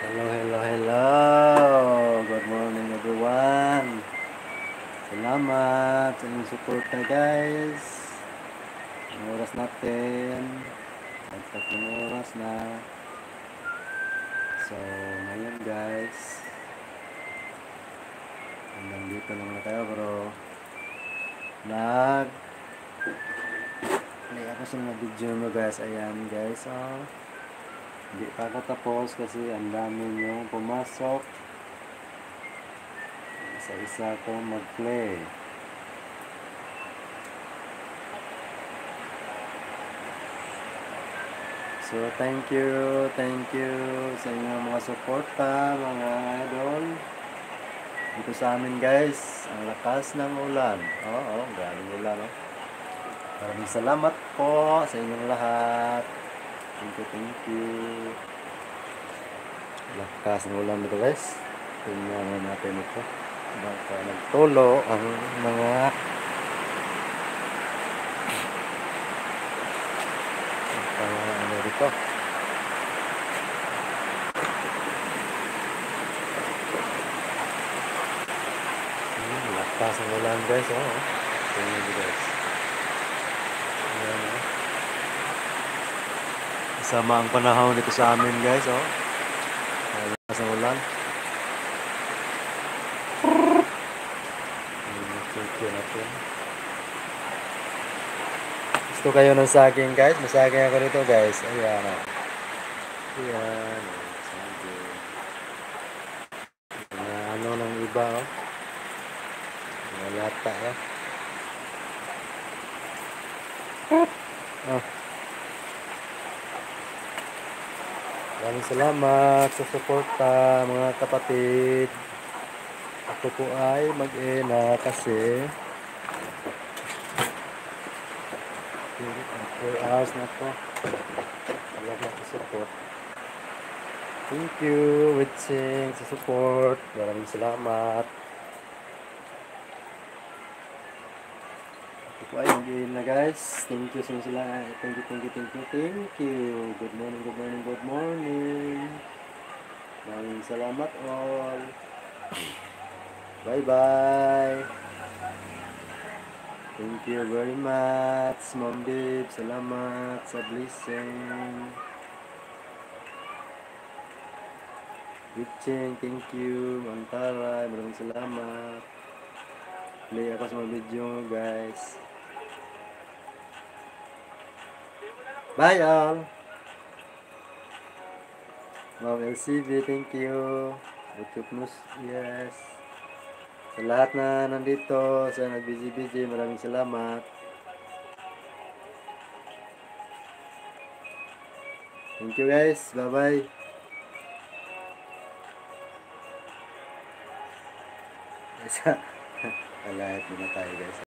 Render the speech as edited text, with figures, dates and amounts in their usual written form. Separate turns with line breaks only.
Hello, hello, hello. Good morning everyone. Salamat sa inyong support na guys. Ang oras natin. Tatlong oras na. So, ngayon guys. Hanggang dito lang na tayo bro. Play ako sa mga video mo guys. Ayan guys. Oh. Hindi pa ako tapos kasi ang dami nyo pumasok. Isa-isa ko mag-play. So, thank you sa inyong mga suporta, mga idol. Dito sa amin guys, ang lakas ng ulan. Oo, galing ulan. Oh. Maraming salamat po sa inyong lahat. Thank you. Lakas ng ulan dito guys. Tingnan natin ito. Baka nagtulo ang mga ano dito. Lakas ng ulan guys. Oh. Tingnan nyo guys. Ayan, oh. Sama ang panahon dito sa amin guys. Oh. Lakas ng ulan. Gusto kayo ng saging guys? Masaging ako dito guys. Ayan o. Ayan. Saging. Ano ng iba o. Mga lata o. Oh. Maraming salamat sa suporta mga kapatid. Ako po ay mag-ina kasi 4 hours na po. Salamat sa support. Thank you, Witsing, sa support. Maraming salamat. Ako po ay mag-ina guys. Thank you sa sila. Thank you. Good morning. Maraming salamat all. Bye-bye. Thank you very much, Mom Babe. Salamat sa blessing. Witching, thank you. Mantaray, maraming salamat. Play ako sa mga video guys. Bye all. Mom LCV, thank you. YouTube News, yes. Sa lahat na nandito, sa nag-busy, maraming salamat. Thank you guys. Bye-bye. Lahat muna tayo guys.